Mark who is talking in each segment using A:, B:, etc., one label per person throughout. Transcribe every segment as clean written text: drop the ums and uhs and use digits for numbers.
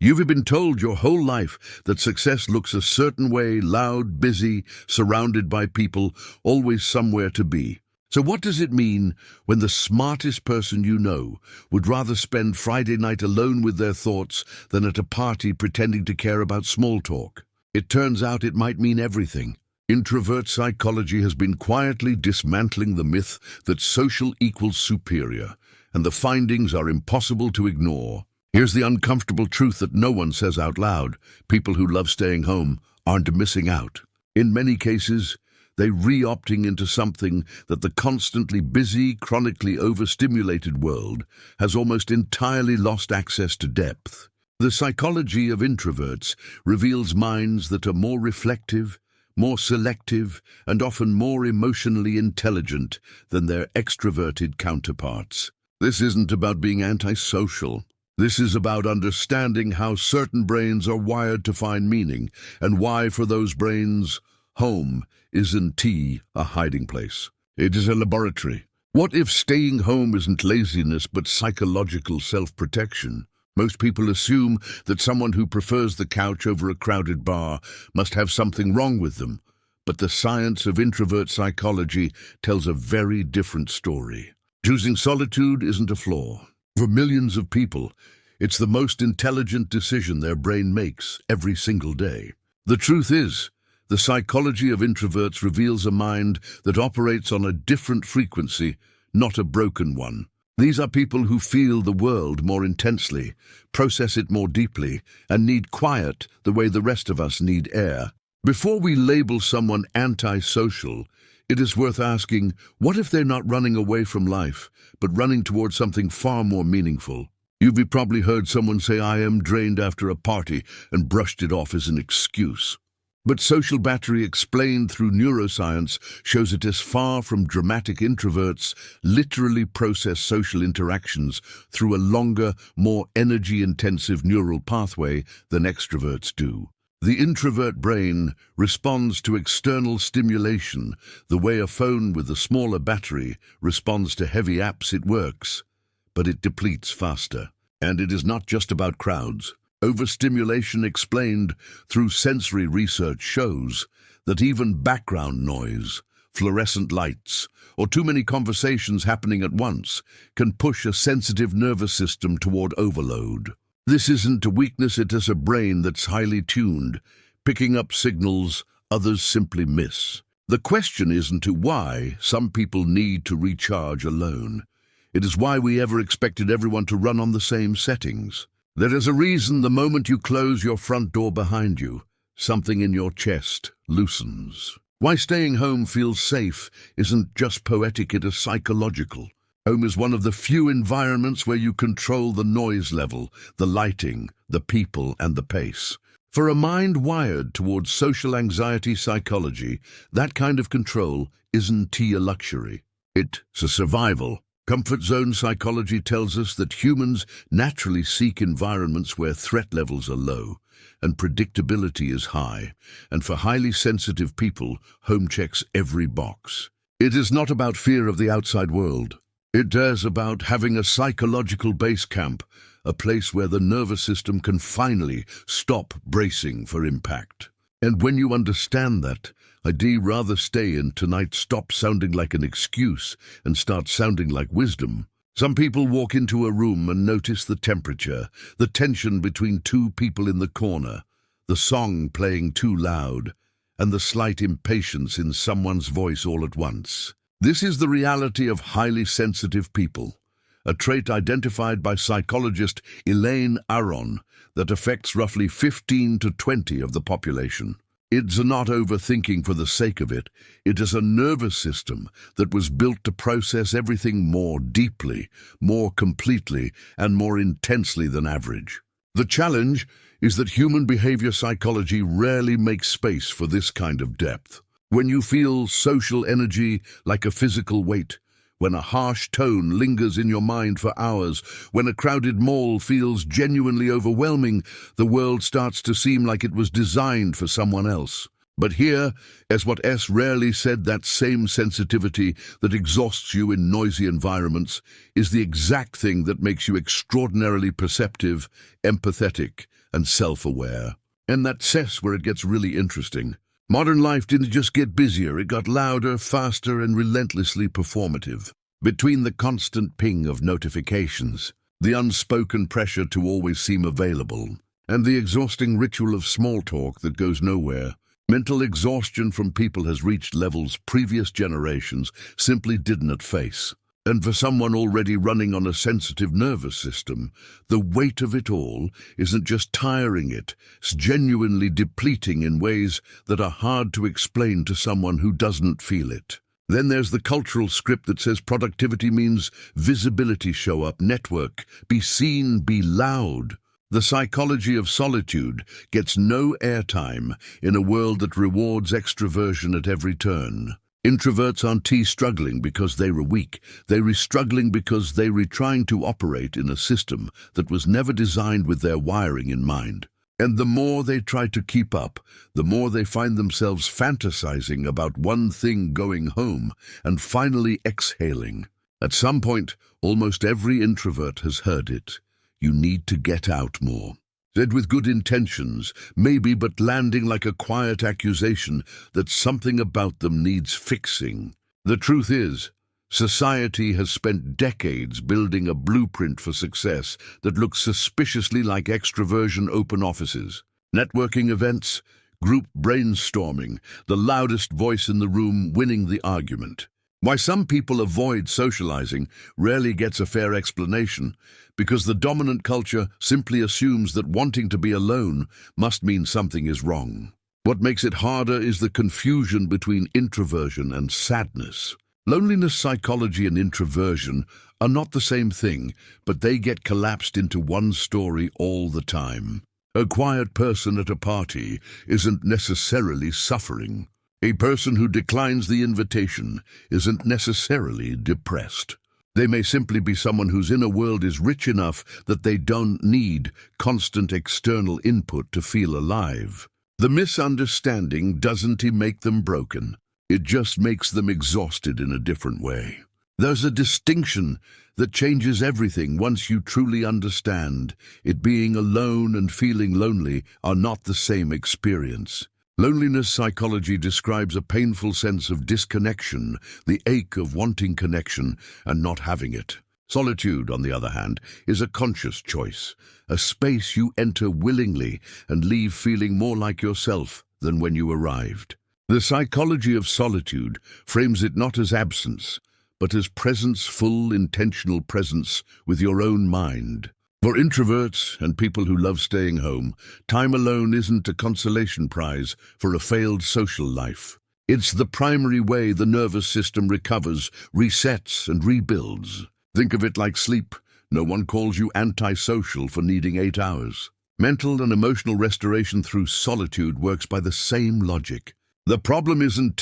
A: You've been told your whole life that success looks a certain way, loud, busy, surrounded by people, always somewhere to be. So what does it mean when the smartest person you know would rather spend Friday night alone with their thoughts than at a party pretending to care about small talk? It turns out it might mean everything. Introvert psychology has been quietly dismantling the myth that social equals superior, and the findings are impossible to ignore. Here's the uncomfortable truth that no one says out loud. People who love staying home aren't missing out. In many cases, they're re-opting into something that the constantly busy, chronically overstimulated world has almost entirely lost access to depth. The psychology of introverts reveals minds that are more reflective, more selective, and often more emotionally intelligent than their extroverted counterparts. This isn't about being antisocial. This is about understanding how certain brains are wired to find meaning, and why for those brains, home isn't a hiding place. It is a laboratory. What if staying home isn't laziness but psychological self-protection? Most people assume that someone who prefers the couch over a crowded bar must have something wrong with them, but the science of introvert psychology tells a very different story. Choosing solitude isn't a flaw. For millions of people, it's the most intelligent decision their brain makes every single day. The truth is, the psychology of introverts reveals a mind that operates on a different frequency, not a broken one. These are people who feel the world more intensely, process it more deeply, and need quiet the way the rest of us need air. Before we label someone antisocial, it is worth asking, what if they're not running away from life, but running towards something far more meaningful? You've probably heard someone say, "I am drained after a party," and brushed it off as an excuse. But social battery explained through neuroscience shows it is far from dramatic. Introverts literally process social interactions through a longer, more energy-intensive neural pathway than extroverts do. The introvert brain responds to external stimulation the way a phone with a smaller battery responds to heavy apps. It works, but it depletes faster. And it is not just about crowds. Overstimulation explained through sensory research shows that even background noise, fluorescent lights, or too many conversations happening at once can push a sensitive nervous system toward overload. This isn't a weakness, it is a brain that's highly tuned, picking up signals others simply miss. The question isn't why some people need to recharge alone. It is why we ever expected everyone to run on the same settings. There is a reason the moment you close your front door behind you, something in your chest loosens. Why staying home feels safe isn't just poetic, it is psychological. Home is one of the few environments where you control the noise level, the lighting, the people, and the pace. For a mind wired towards social anxiety psychology, that kind of control isn't a luxury. It's a survival. Comfort zone psychology tells us that humans naturally seek environments where threat levels are low and predictability is high, and for highly sensitive people, home checks every box. It is not about fear of the outside world. It is about having a psychological base camp, a place where the nervous system can finally stop bracing for impact. And when you understand that, I'd rather stay in tonight stop sounding like an excuse and start sounding like wisdom. Some people walk into a room and notice the temperature, the tension between two people in the corner, the song playing too loud, and the slight impatience in someone's voice all at once. This is the reality of highly sensitive people, a trait identified by psychologist Elaine Aron that affects roughly 15 to 20 of the population. It's not overthinking for the sake of it. It is a nervous system that was built to process everything more deeply, more completely, and more intensely than average. The challenge is that human behavior psychology rarely makes space for this kind of depth. When you feel social energy like a physical weight, when a harsh tone lingers in your mind for hours, when a crowded mall feels genuinely overwhelming, the world starts to seem like it was designed for someone else. But here, as what S rarely said, that same sensitivity that exhausts you in noisy environments is the exact thing that makes you extraordinarily perceptive, empathetic, and self-aware. And that's where it gets really interesting. Modern life didn't just get busier, it got louder, faster, and relentlessly performative. Between the constant ping of notifications, the unspoken pressure to always seem available, and the exhausting ritual of small talk that goes nowhere, mental exhaustion from people has reached levels previous generations simply didn't face. And for someone already running on a sensitive nervous system, the weight of it all isn't just tiring it's genuinely depleting in ways that are hard to explain to someone who doesn't feel it. Then there's the cultural script that says productivity means visibility, show up, network, be seen, be loud. The psychology of solitude gets no airtime in a world that rewards extroversion at every turn. Introverts aren't struggling because they were weak. They were struggling because they were trying to operate in a system that was never designed with their wiring in mind. And the more they try to keep up, the more they find themselves fantasizing about one thing, going home and finally exhaling. At some point, almost every introvert has heard it. You need to get out more. Said with good intentions, maybe, but landing like a quiet accusation that something about them needs fixing. The truth is, society has spent decades building a blueprint for success that looks suspiciously like extroversion open offices, networking events, group brainstorming, the loudest voice in the room winning the argument. Why some people avoid socializing rarely gets a fair explanation, because the dominant culture simply assumes that wanting to be alone must mean something is wrong. What makes it harder is the confusion between introversion and sadness. Loneliness psychology and introversion are not the same thing, but they get collapsed into one story all the time. A quiet person at a party isn't necessarily suffering. A person who declines the invitation isn't necessarily depressed. They may simply be someone whose inner world is rich enough that they don't need constant external input to feel alive. The misunderstanding doesn't make them broken. It just makes them exhausted in a different way. There's a distinction that changes everything once you truly understand it. Being alone and feeling lonely are not the same experience. Loneliness psychology describes a painful sense of disconnection, the ache of wanting connection and not having it. Solitude, on the other hand, is a conscious choice, a space you enter willingly and leave feeling more like yourself than when you arrived. The psychology of solitude frames it not as absence, but as presence, full, intentional presence with your own mind. For introverts and people who love staying home, time alone isn't a consolation prize for a failed social life. It's the primary way the nervous system recovers, resets, and rebuilds. Think of it like sleep. No one calls you antisocial for needing 8 hours. Mental and emotional restoration through solitude works by the same logic. The problem isn't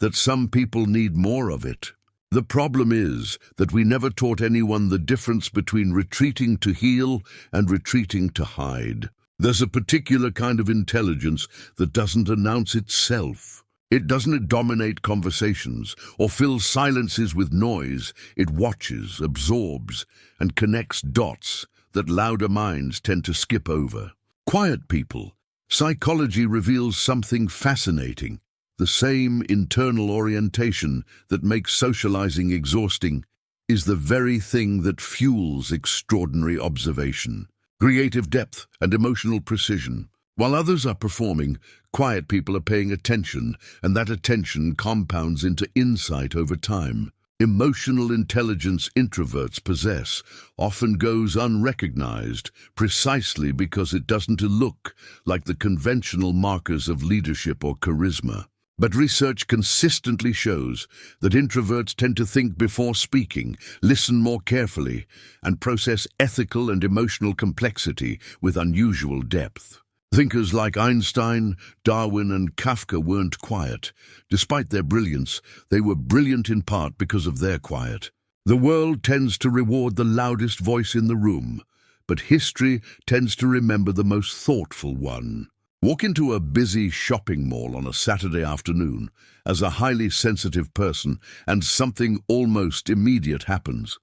A: that some people need more of it. The problem is that we never taught anyone the difference between retreating to heal and retreating to hide. There's a particular kind of intelligence that doesn't announce itself. It doesn't dominate conversations or fill silences with noise. It watches, absorbs, and connects dots that louder minds tend to skip over. Quiet people. Psychology reveals something fascinating. The same internal orientation that makes socializing exhausting is the very thing that fuels extraordinary observation, creative depth, and emotional precision. While others are performing, quiet people are paying attention, and that attention compounds into insight over time. Emotional intelligence introverts possess often goes unrecognized precisely because it doesn't look like the conventional markers of leadership or charisma. But research consistently shows that introverts tend to think before speaking, listen more carefully, and process ethical and emotional complexity with unusual depth. Thinkers like Einstein, Darwin, and Kafka weren't quiet. Despite their brilliance, they were brilliant in part because of their quiet. The world tends to reward the loudest voice in the room, but history tends to remember the most thoughtful one. Walk into a busy shopping mall on a Saturday afternoon as a highly sensitive person, and something almost immediate happens.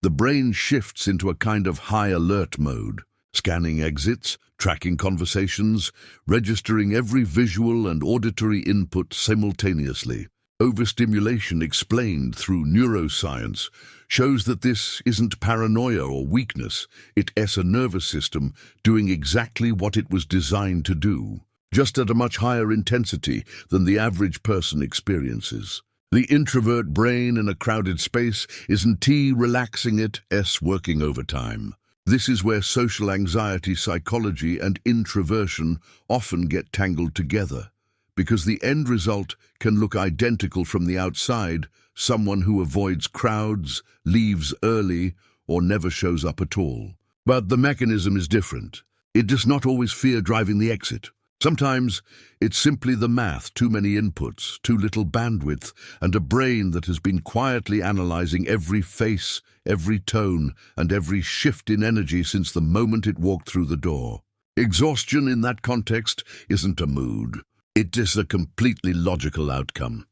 A: The brain shifts into a kind of high alert mode. scanning exits, tracking conversations, registering every visual and auditory input simultaneously. Overstimulation, explained through neuroscience, shows that this isn't paranoia or weakness. It's a nervous system doing exactly what it was designed to do, just at a much higher intensity than the average person experiences. The introvert brain in a crowded space isn't relaxing, it's working overtime. This is where social anxiety psychology and introversion often get tangled together, because the end result can look identical from the outside: someone who avoids crowds, leaves early, or never shows up at all. But the mechanism is different. It does not always fear driving the exit. Sometimes it's simply the math: too many inputs, too little bandwidth, and a brain that has been quietly analyzing every face, every tone, and every shift in energy since the moment it walked through the door. Exhaustion in that context isn't a mood. It is a completely logical outcome.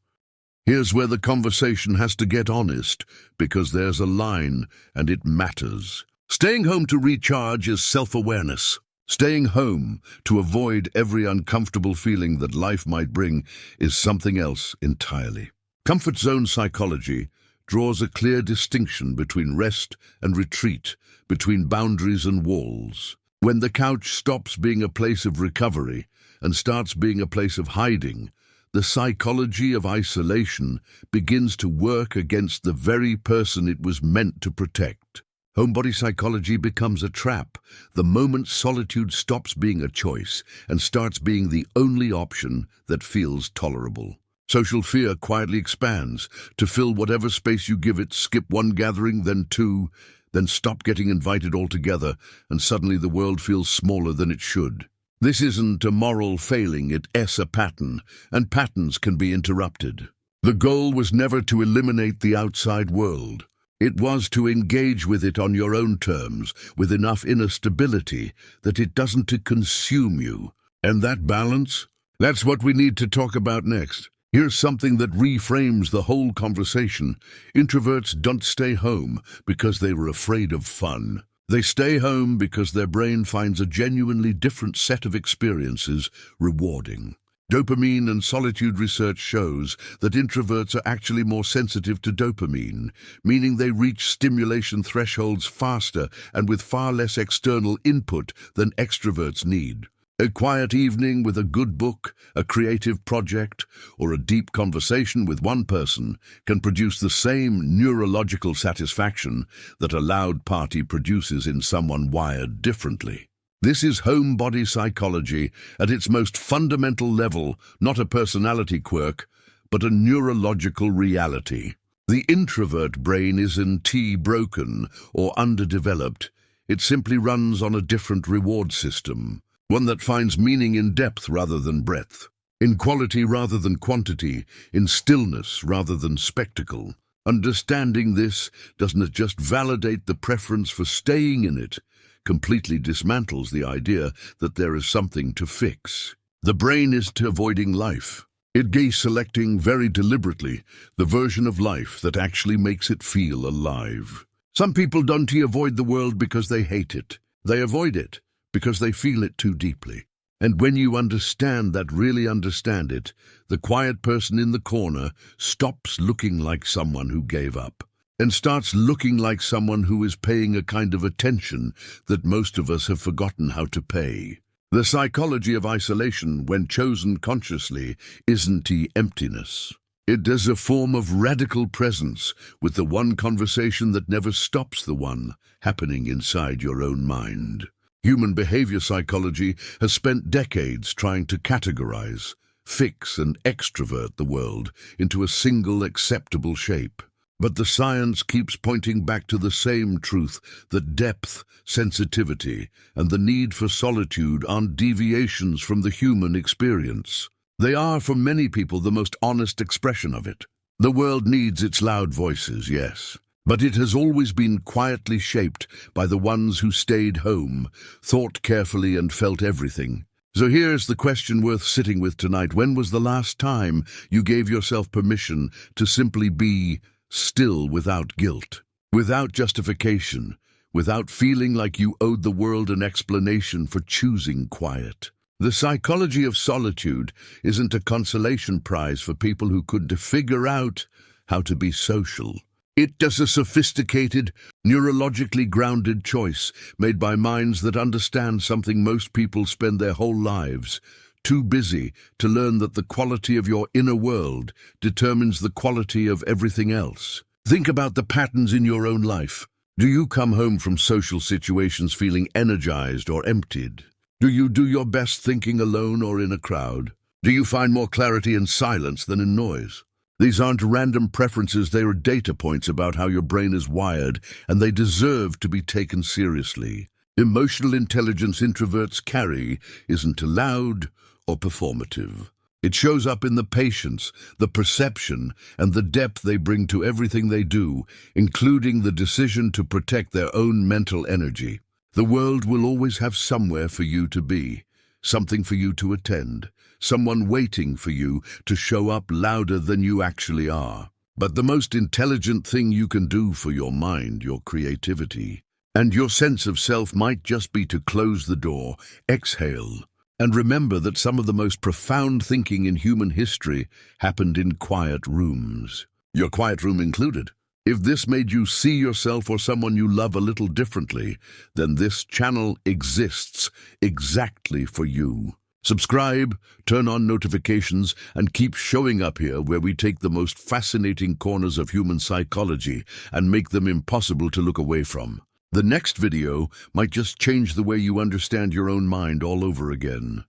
A: Here's where the conversation has to get honest, because there's a line, and it matters. Staying home to recharge is self-awareness. Staying home to avoid every uncomfortable feeling that life might bring is something else entirely. Comfort zone psychology draws a clear distinction between rest and retreat, between boundaries and walls. When the couch stops being a place of recovery and starts being a place of hiding, the psychology of isolation begins to work against the very person it was meant to protect. Homebody psychology becomes a trap the moment solitude stops being a choice and starts being the only option that feels tolerable. Social fear quietly expands to fill whatever space you give it. Skip one gathering, then two, then stop getting invited altogether, and suddenly the world feels smaller than it should. This isn't a moral failing, it's a pattern, and patterns can be interrupted. The goal was never to eliminate the outside world. It was to engage with it on your own terms, with enough inner stability that it doesn't consume you. And that balance? That's what we need to talk about next. Here's something that reframes the whole conversation. Introverts don't stay home because they were afraid of fun. They stay home because their brain finds a genuinely different set of experiences rewarding. Dopamine and solitude research shows that introverts are actually more sensitive to dopamine, meaning they reach stimulation thresholds faster and with far less external input than extroverts need. A quiet evening with a good book, a creative project, or a deep conversation with one person can produce the same neurological satisfaction that a loud party produces in someone wired differently. This is homebody psychology at its most fundamental level, not a personality quirk, but a neurological reality. The introvert brain isn't broken or underdeveloped. It simply runs on a different reward system. One that finds meaning in depth rather than breadth, in quality rather than quantity, in stillness rather than spectacle. Understanding this doesn't just validate the preference for staying in it, completely dismantles the idea that there is something to fix. The brain is avoiding life. It is selecting very deliberately the version of life that actually makes it feel alive. Some people don't avoid the world because they hate it. They avoid it because they feel it too deeply. And when you understand that, really understand it, the quiet person in the corner stops looking like someone who gave up and starts looking like someone who is paying a kind of attention that most of us have forgotten how to pay. The psychology of isolation, when chosen consciously, isn't emptiness. It is a form of radical presence with the one conversation that never stops, the one happening inside your own mind. Human behavior psychology has spent decades trying to categorize, fix, and extrovert the world into a single acceptable shape. But the science keeps pointing back to the same truth, that depth, sensitivity, and the need for solitude aren't deviations from the human experience. They are, for many people, the most honest expression of it. The world needs its loud voices, yes. But it has always been quietly shaped by the ones who stayed home, thought carefully, and felt everything. So here's the question worth sitting with tonight. When was the last time you gave yourself permission to simply be still without guilt, without justification, without feeling like you owed the world an explanation for choosing quiet. The psychology of solitude isn't a consolation prize for people who couldn't figure out how to be social. It's a sophisticated, neurologically grounded choice made by minds that understand something most people spend their whole lives too busy to learn, that the quality of your inner world determines the quality of everything else. Think about the patterns in your own life. Do you come home from social situations feeling energized or emptied? Do you do your best thinking alone or in a crowd? Do you find more clarity in silence than in noise? These aren't random preferences, they are data points about how your brain is wired, and they deserve to be taken seriously. Emotional intelligence introverts carry isn't loud or performative. It shows up in the patience, the perception, and the depth they bring to everything they do, including the decision to protect their own mental energy. The world will always have somewhere for you to be, something for you to attend, someone waiting for you to show up louder than you actually are. But the most intelligent thing you can do for your mind, your creativity, and your sense of self might just be to close the door, exhale, and remember that some of the most profound thinking in human history happened in quiet rooms. Your quiet room included. If this made you see yourself or someone you love a little differently, then this channel exists exactly for you. Subscribe, turn on notifications, and keep showing up here, where we take the most fascinating corners of human psychology and make them impossible to look away from. The next video might just change the way you understand your own mind all over again.